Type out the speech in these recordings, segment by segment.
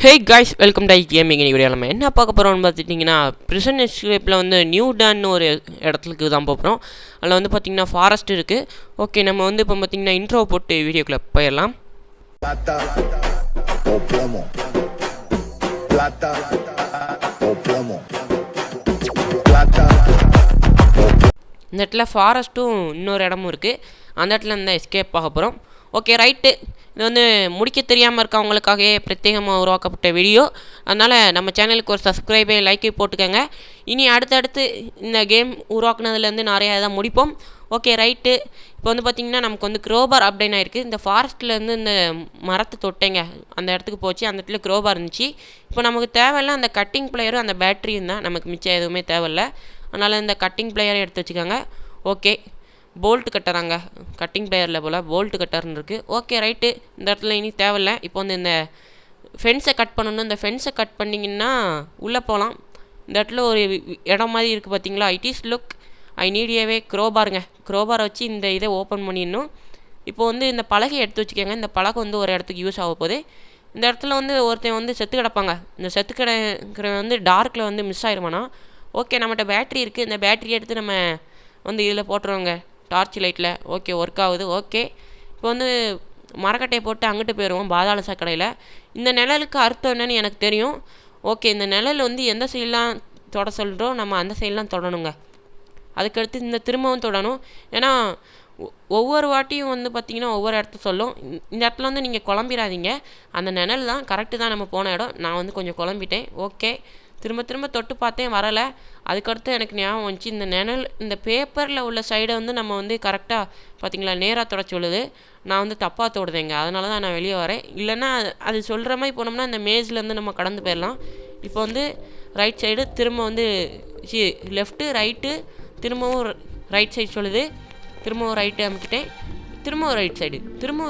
Hey guys, welcome to gaming. இன்னைக்கு video நம்ம என்ன பார்க்க போகிறோம்னு பார்த்துட்டிங்கன்னா, பிரிசன் எஸ்கேப்பில் வந்து நியூ டான்னு ஒரு இடத்துக்கு தான் போகிறோம். அதில் வந்து பார்த்திங்கன்னா ஃபாரஸ்ட் இருக்குது. ஓகே, நம்ம வந்து இப்போ பார்த்திங்கன்னா இன்ட்ரோ போட்டு வீடியோக்குள்ளே போயிடலாம். இந்த இடத்துல ஃபாரஸ்ட்டும் இன்னொரு இடமும் இருக்குது. அந்த இடத்துல இருந்தால் எஸ்கேப் ஆக போகிறோம். ஓகே ரைட்டு, இது வந்து முடிக்க தெரியாமல் இருக்கவங்களுக்காகவே பிரத்யேகமாக உருவாக்கப்பட்ட வீடியோ. அதனால் நம்ம சேனலுக்கு ஒரு சப்ஸ்கிரைபே லைக்கை போட்டுக்கோங்க. இனி அடுத்தடுத்து இந்த கேம் உருவாக்குனதுலேருந்து நிறையா இதை முடிப்போம். ஓகே ரைட்டு, இப்போ வந்து பார்த்திங்கன்னா நமக்கு வந்து க்ரோபார் அப்டேட் ஆகிருக்கு. இந்த ஃபாரஸ்ட்லேருந்து இந்த மரத்தை தொட்டேங்க, அந்த இடத்துக்கு போச்சு. அந்த இடத்துல க்ரோபார் இருந்துச்சு. இப்போ நமக்கு தேவையில்ல அந்த கட்டிங் பிளேயரும் அந்த பேட்டரியும் தான், நமக்கு மிச்சம் எதுவுமே தேவையில்ல. அதனால் இந்த கட்டிங் பிளேயரை எடுத்து வச்சுக்கோங்க. ஓகே, போல்ட்டு கட்டறாங்க, கட்டிங் பிளேயரில் போல் போல்ட்டு கட்டர்னு இருக்குது. ஓகே ரைட்டு, இந்த இடத்துல இனி தேவையில்லை. இப்போ வந்து இந்த ஃபென்ஸை கட் பண்ணணும். இந்த ஃபென்ஸை கட் பண்ணிங்கன்னா உள்ளே போகலாம். இந்த இடத்துல ஒரு இடம் மாதிரி இருக்குது பார்த்தீங்களா? It is look I need a way க்ரோபாருங்க. க்ரோபாரை வச்சு இந்த இதை ஓப்பன் பண்ணிடணும். இப்போ வந்து இந்த பலகை எடுத்து வச்சுக்கோங்க. இந்த பலகை வந்து ஒரு இடத்துக்கு யூஸ் ஆக போகுது. இந்த இடத்துல வந்து ஒருத்தன் வந்து செத்து கிடப்பாங்க. இந்த செத்து கிடக்கிற வந்து டார்க்கில் வந்து மிஸ் ஆயிடுவானா. ஓகே, நம்மகிட்ட பேட்ரி இருக்குது. இந்த பேட்டரி எடுத்து நம்ம வந்து இதில் போட்டுருவோங்க, டார்ச் லைட்டில். ஓகே, ஒர்க் ஆகுது. ஓகே, இப்போ வந்து மரக்கட்டையை போட்டு அங்கிட்டு போயிடுவோம் பாதாள சாக்கடையில். இந்த நிழலுக்கு அர்த்தம் என்னன்னு எனக்கு தெரியும். ஓகே, இந்த நிழல் வந்து எந்த சைடெலாம் தொட சொல்கிறோம், நம்ம அந்த சைடெலாம் தொடணுங்க. அதுக்கடுத்து இந்த திரும்பவும் தொடணும். ஏன்னா ஒவ்வொரு வாட்டியும் வந்து பார்த்திங்கன்னா ஒவ்வொரு இடத்த சொல்லும். இந்த இடத்துல வந்து நீங்கள் குழம்பிடாதீங்க. அந்த நிழல் தான் கரெக்டு தான் நம்ம போன இடம். நான் வந்து கொஞ்சம் குழம்பிட்டேன். ஓகே, திரும்ப திரும்ப தொட்டு பார்த்தேன், வரலை. அதுக்கடுத்து எனக்கு ஞாபகம் வந்துச்சு, இந்த நிழல் இந்த பேப்பரில் உள்ள சைடை வந்து நம்ம வந்து கரெக்டாக பார்த்திங்களா நேராக தொட சொல்லுது. நான் வந்து தப்பாக தொடுதேங்க, அதனால தான் நான் வெளியே வரேன். இல்லைன்னா அது சொல்கிற மாதிரி போனோம்னா இந்த மேஸ்லேருந்து நம்ம கடந்து போயிடலாம். இப்போ வந்து ரைட் சைடு திரும்ப வந்து லெஃப்ட்டு ரைட்டு, திரும்பவும் ரைட் சைடு சொல்லுது. திரும்பவும் ரைட்டு அமுக்கிட்டேன். திரும்பவும்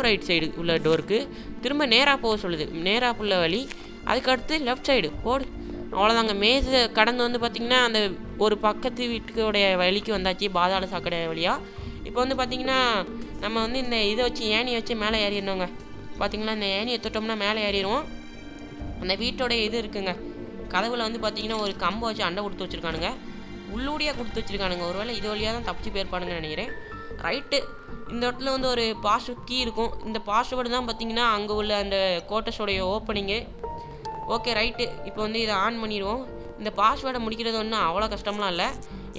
ரைட் சைடு உள்ள டோருக்கு திரும்ப நேராக போக சொல்லுது. நேராக உள்ள வழி. அதுக்கடுத்து லெஃப்ட் சைடு போடு. அவ்வளோதாங்க. மேஸை கடந்து வந்து பார்த்திங்கன்னா அந்த ஒரு பக்கத்து வீட்டுக்குடைய வழிக்கு வந்தாச்சு, பாதாள சாக்கடை வழியாக. இப்போ வந்து பார்த்திங்கன்னா நம்ம வந்து இந்த இதை வச்சு ஏணியை வச்சு மேலே ஏறிடணுங்க. பார்த்திங்கன்னா இந்த ஏணியை தொட்டோம்னா மேலே ஏறிடுவோம். அந்த வீட்டோடைய இது இருக்குங்க, கதவுல வந்து பார்த்திங்கன்னா ஒரு கம்பை வச்சு அண்டை கொடுத்து வச்சுருக்கானுங்க, உள்ளூடியாக கொடுத்து வச்சுருக்கானுங்க. ஒருவேளை இது வழியாக தான் தப்பிச்சு போயிருப்பானுங்கன்னு நினைக்கிறேன். ரைட்டு, இந்த இடத்துல வந்து ஒரு பாஸ்வேர்ட் கீ இருக்கும். இந்த பாஸ்வேர்டு தான் பார்த்திங்கன்னா அங்கே உள்ள அந்த கோட்டஸோடைய ஓப்பனிங்கு. ஓகே ரைட்டு, இப்போ வந்து இதை ஆன் பண்ணிடுவோம். இந்த பாஸ்வேர்டை முடிக்கிறது ஒன்றும் அவ்வளோ கஷ்டம்லாம் இல்லை.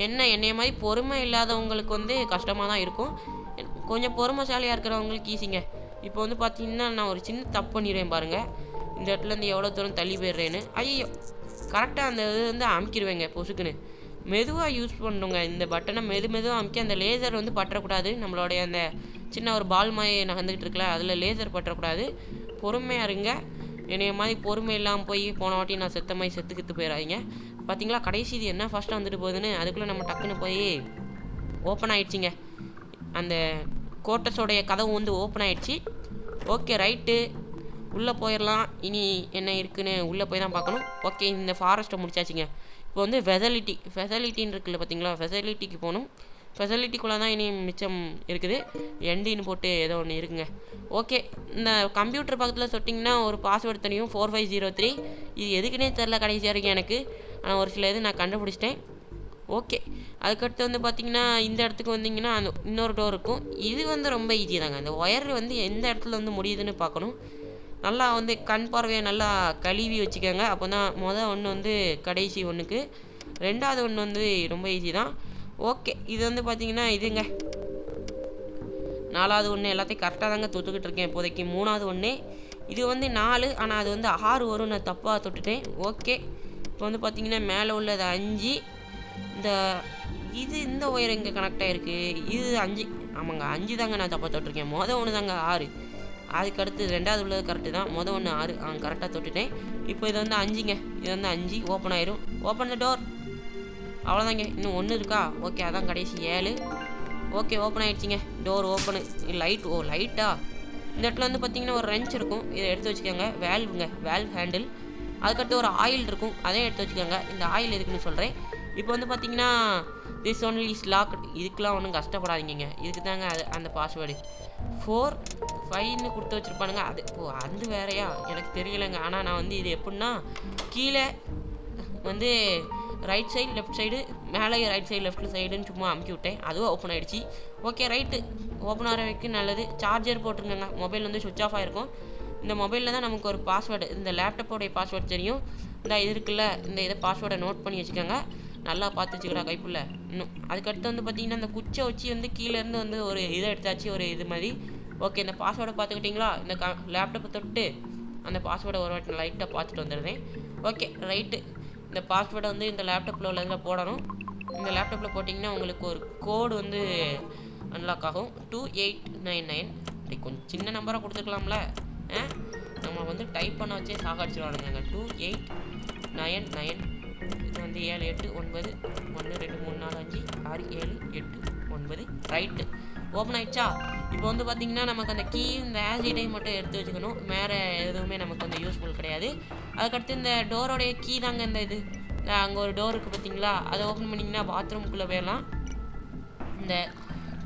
என்னைய மாதிரி பொறுமை இல்லாதவங்களுக்கு வந்து கஷ்டமாக தான் இருக்கும். கொஞ்சம் பொறுமைசாலியாக இருக்கிறவங்களுக்கு ஈஸிங்க. இப்போ வந்து பார்த்திங்கன்னா நான் ஒரு சின்ன தப்பு பண்ணிடுவேன் பாருங்கள். இந்த இடத்துலேருந்து எவ்வளோ தூரம் தள்ளி போயிடுறேன்னு. ஐயோ, கரெக்டாக அந்த இது வந்து அமுக்கிடுவேங்க பொசுக்குன்னு. மெதுவாக யூஸ் பண்ணுங்க இந்த பட்டனை, மெதுவாக அமுக்கி அந்த லேசர் வந்து பற்றக்கூடாது. நம்மளுடைய அந்த சின்ன ஒரு பால் மாதிரி நகர்ந்துக்கிட்டு இருக்குல்ல, அதில் லேசர் பற்றக்கூடாது. பொறுமையாக இருங்க. என்னைய மாதிரி பொறுமை இல்லாமல் போய் போன வாட்டி நான் செத்த மாதிரி செத்துக்கிட்டு போயிடாதீங்க. பார்த்தீங்களா கடைசி இது என்ன ஃபஸ்ட்டாக வந்துட்டு போகுதுன்னு. அதுக்குள்ளே நம்ம டக்குன்னு போய் ஓப்பன் ஆகிடுச்சிங்க. அந்த கோட்டஸோடைய கதவு வந்து ஓப்பன் ஆகிடுச்சு. ஓகே ரைட்டு, உள்ளே போயிடலாம். இனி என்ன இருக்குன்னு உள்ளே போய் தான் பார்க்கணும். ஓகே, இந்த ஃபாரஸ்ட்டை முடிச்சாச்சுங்க. இப்போ வந்து ஃபெசிலிட்டின்னு இருக்குல்ல பார்த்தீங்களா, ஃபெசிலிட்டிக்கு போகணும். ஃபெசிலிட்டிக்குள்ளே தான் இனி மிச்சம் இருக்குது. எண்டின்னு போட்டு ஏதோ ஒன்று இருக்குங்க. ஓகே, இந்த கம்ப்யூட்டர் பக்கத்தில் தொட்டிங்கன்னா ஒரு பாஸ்வேர்டு தெரியும், 4503. இது எதுக்குன்னே தெரில கடைசியாக வரைக்கும் எனக்கு. ஆனால் ஒரு சில இது நான் கண்டுபிடிச்சிட்டேன். ஓகே, அதுக்கடுத்து வந்து பார்த்திங்கன்னா இந்த இடத்துக்கு வந்திங்கன்னா அந்த இன்னொரு டோர் இருக்கும். இது வந்து ரொம்ப ஈஸி தாங்க. அந்த ஒயர் வந்து எந்த இடத்துல வந்து முடியுதுன்னு பார்க்கணும். நல்லா வந்து கண் பார்வையை நல்லா கழுவி வச்சுக்கோங்க. அப்போ தான் ஒன்று வந்து கடைசி ஒன்றுக்கு, ரெண்டாவது ஒன்று வந்து ரொம்ப ஈஸி தான். ஓகே, இது வந்து பார்த்திங்கன்னா இதுங்க நாலாவது ஒன்று. எல்லாத்தையும் கரெக்டாக தாங்க தொட்டுக்கிட்டு இருக்கேன் இப்போதைக்கு. மூணாவது ஒன்று, இது வந்து 4, ஆனால் அது வந்து 6 வரும், நான் தப்பாக தொட்டுட்டேன். ஓகே, இப்போ வந்து பார்த்திங்கன்னா மேலே உள்ளது 5. இந்த ஒயர் இங்கே கனெக்ட் ஆகிருக்கு. இது 5, ஆமாங்க 5 தாங்க நான் தப்பாக தொட்டிருக்கேன். ஒன்று தாங்க 6. அதுக்கடுத்து ரெண்டாவது உள்ளது கரெக்டு தான். ஒன்று 6, கரெக்டாக தொட்டுட்டேன். இப்போ இது வந்து 5ங்க. இது வந்து 5 ஓப்பன் ஆயிரும். Open the door. அவ்வளோதாங்க, இன்னும் 1 இருக்கா. ஓகே, அதான் கடைசி 7. ஓகே, ஓப்பன் ஆகிடுச்சிங்க டோர். ஓப்பனு லைட்டா. இந்த இடத்துல வந்து பார்த்திங்கன்னா ஒரு ரெஞ்ச் இருக்கும், இதை எடுத்து வச்சுக்கோங்க. Valve handle. அதுக்கடுத்து ஒரு ஆயில் இருக்கும், அதையும் எடுத்து வச்சுக்கோங்க. இந்த ஆயில் எதுக்குன்னு சொல்கிறேன். இப்போ வந்து பார்த்தீங்கன்னா திஸ் ஒன்லி இஸ் லாக். இதுக்கெலாம் ஒன்றும் கஷ்டப்படாதீங்க. இதுக்கு தாங்க அந்த பாஸ்வேர்டு 4 5ன்னு கொடுத்து வச்சுருப்பானுங்க. அது வேறையா எனக்கு தெரியலைங்க. ஆனால் நான் வந்து இது எப்படின்னா கீழே வந்து ரைட் சைடு லெஃப்ட் சைடு மேலே ரைட் சைடு லெஃப்ட் சைடுன்னு சும்மா அமுக்கி விட்டேன். அதுவும் ஓப்பன் ஆகிடுச்சு. ஓகே ரைட்டு, ஓப்பன் ஆகிற வரைக்கும் நல்லது. சார்ஜர் போட்டுருங்க. மொபைல் வந்து சுவிட்ச் ஆஃப் ஆகிருக்கும். இந்த மொபைலில் தான் நமக்கு ஒரு பாஸ்வேர்டு, இந்த லேப்டாப்போடைய பாஸ்வேர்டு தெரியும். இந்த இது இருக்குல்ல, இந்த இதை பாஸ்வேர்டை நோட் பண்ணி வச்சுக்கோங்க. நல்லா பார்த்து வச்சுக்கடா கைப்புள்ள. இன்னும் அதுக்கடுத்து வந்து பார்த்திங்கன்னா இந்த குச்சை வச்சு வந்து கீழேருந்து வந்து ஒரு இதை எடுத்தாச்சு, ஒரு இது மாதிரி. ஓகே, இந்த பாஸ்வேர்டை பார்த்துக்கிட்டிங்களா? இந்த லேப்டாப்பை தொட்டு அந்த பாஸ்வேர்டை ஒரு வாட்டி லைட்டாக பார்த்துட்டு வந்துடுறேன். ஓகே ரைட்டு, இந்த பாஸ்வேர்டை வந்து இந்த லேப்டாப்பில் உள்ள இதில் போடணும். இந்த லேப்டாப்பில் போட்டிங்கன்னா உங்களுக்கு ஒரு கோடு வந்து அன்லாக் ஆகும். 2899. கொஞ்சம் சின்ன நம்பராக கொடுத்துருக்கலாம்ல. நம்ம வந்து டைப் பண்ண வச்சே சாகடிச்சிடுவானுங்க. 2899. இது வந்து 7 8 9 1 2 3 4 5 6 7 8 9. ரைட்டு, ஓப்பன் ஆகிடுச்சா? இப்போ வந்து பார்த்திங்கன்னா நமக்கு அந்த கீ இந்த ஆசிடையும் மட்டும் எடுத்து வச்சுக்கணும். வேறு எதுவுமே நமக்கு வந்து யூஸ்ஃபுல் கிடையாது. அதுக்கடுத்து இந்த டோரோடைய கீ தாங்க இந்த இது. அங்கே ஒரு டோர் இருக்குது பார்த்தீங்களா? அதை ஓப்பன் பண்ணிங்கன்னா பாத்ரூமுக்குள்ளே போயிடலாம். இந்த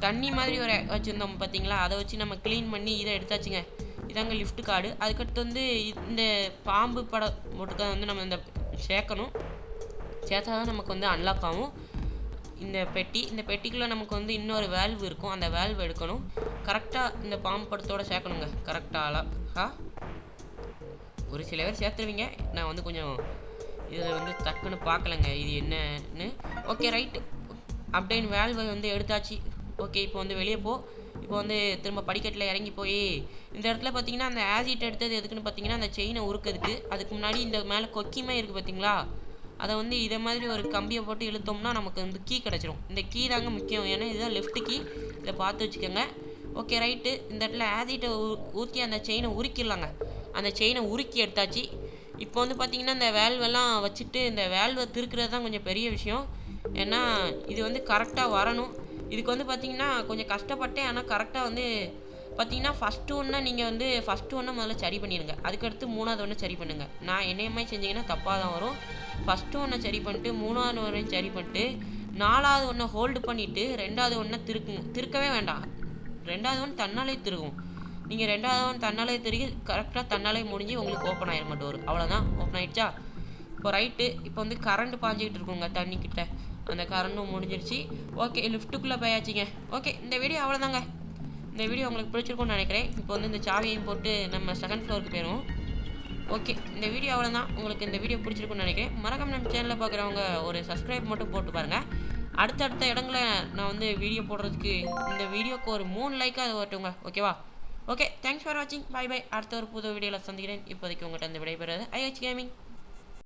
தண்ணி மாதிரி ஒரு வச்சுருந்தோம் பார்த்தீங்களா? அதை வச்சு நம்ம க்ளீன் பண்ணி இதை எடுத்தாச்சுங்க. இதாங்க லிஃப்ட் கார்டு. அதுக்கடுத்து வந்து இந்த பாம்பு படம் போட்டுக்க வந்து நம்ம இந்த சேர்க்கணும். சேர்த்தா தான் நமக்கு வந்து அன்லாக் ஆகும் இந்த பெட்டி. இந்த பெட்டிக்குள்ளே நமக்கு வந்து இன்னொரு வேல்வ் இருக்கும். அந்த வேல்வ் எடுக்கணும். கரெக்டாக இந்த பாம்பு படத்தோடு சேர்க்கணுங்க. கரெக்டாக அழகா. ஒரு சில பேர் சேர்த்துருவீங்க. நான் வந்து கொஞ்சம் இதில் வந்து டக்குன்னு பார்க்கலங்க இது என்னன்னு. ஓகே ரைட்டு, அப்படின்னு வேல்வை வந்து எடுத்தாச்சு. ஓகே, இப்போ வந்து வெளியே இப்போ வந்து திரும்ப படிக்கட்டில் இறங்கி போய் இந்த இடத்துல பார்த்தீங்கன்னா அந்த ஆசிட் எடுத்தது எதுக்குன்னு பார்த்தீங்கன்னா அந்த செயினை உருக்கிறதுக்கு. அதுக்கு முன்னாடி இந்த மேலே கொக்கிமே இருக்குது பார்த்தீங்களா? அதை வந்து இதை மாதிரி ஒரு கம்பியை போட்டு இழுத்தோம்னா நமக்கு வந்து கீ கிடச்சிரும். இந்த கீ தாங்க முக்கியம். ஏன்னா இதுதான் லெஃப்ட் கீ. இதை பார்த்து வச்சுக்கோங்க. ஓகே ரைட்டு, இந்த இடத்துல ஆசிட்டை ஊற்றி அந்த செயினை உருக்கிடலாங்க. அந்த செயினை உருக்கி எடுத்தாச்சு. இப்போ வந்து பார்த்திங்கன்னா இந்த வேல்வெல்லாம் வச்சுட்டு இந்த வேல்வை திருக்கிறது தான் கொஞ்சம் பெரிய விஷயம். ஏன்னா இது வந்து கரெக்டாக வரணும். இதுக்கு வந்து பார்த்திங்கன்னா கொஞ்சம் கஷ்டப்பட்டேன். ஆனால் கரெக்டாக வந்து பார்த்திங்கன்னா ஃபஸ்ட்டு ஒன்று முதல்ல சரி பண்ணிடுங்க. அதுக்கடுத்து 3வது ஒன்று சரி பண்ணுங்கள். நான் என்னையமாதிரி செஞ்சிங்கன்னா தப்பாக தான் வரும். ஃபஸ்ட்டு ஒன்றை சரி பண்ணிட்டு 3வது ஒன்றையும் சரி பண்ணிட்டு 4வது ஒன்றை ஹோல்டு பண்ணிவிட்டு 2வது ஒன்றை திருக்கவே வேண்டாம். 2வது ஒன்று தன்னாலே திருகும். நீங்கள் 2வது ஒன்று தன்னாலே திருகி கரெக்டாக தன்னாலே முடிஞ்சு உங்களுக்கு ஓப்பன் ஆயிருங்க டோர். அவ்வளோதான், ஓப்பன் ஆகிடுச்சா? இப்போ ரைட்டு, இப்போ வந்து கரண்ட் பாஞ்சிக்கிட்டு இருக்குங்க தண்ணிக்கிட்ட. அந்த கரண்ட்டும் முடிஞ்சிருச்சு. ஓகே, லிஃப்ட்டுக்குள்ளே போயாச்சுங்க. ஓகே, இந்த வீடியோ அவ்வளோதாங்க. இந்த வீடியோ உங்களுக்கு பிடிச்சிருக்கும்னு நினைக்கிறேன். இப்போ வந்து இந்த சாவியையும் போட்டு நம்ம செகண்ட் ஃப்ளோருக்கு போயிடுவோம். ஓகே, இந்த வீடியோ அவ்வளோதான். உங்களுக்கு இந்த வீடியோ பிடிச்சிருக்குன்னு நினைக்கிறேன். மறக்காம நம்ம சேனலில் பார்க்குறவங்க ஒரு சப்ஸ்கிரைப் மட்டும் போட்டு பாருங்கள். அடுத்தடுத்த இடங்களை நான் வந்து வீடியோ போடுறதுக்கு இந்த வீடியோக்கு ஒரு 3 லைக்காக அது வரட்டுங்க. ஓகேவா? ஓகே, தேங்க்ஸ் ஃபார் வாட்சிங். Bye bye. அடுத்த ஒரு புது வீடியோவில் சந்திக்கிறேன். இப்போதைக்கு உங்கள்கிட்ட இந்த விடைபெறுவது IH Gaming.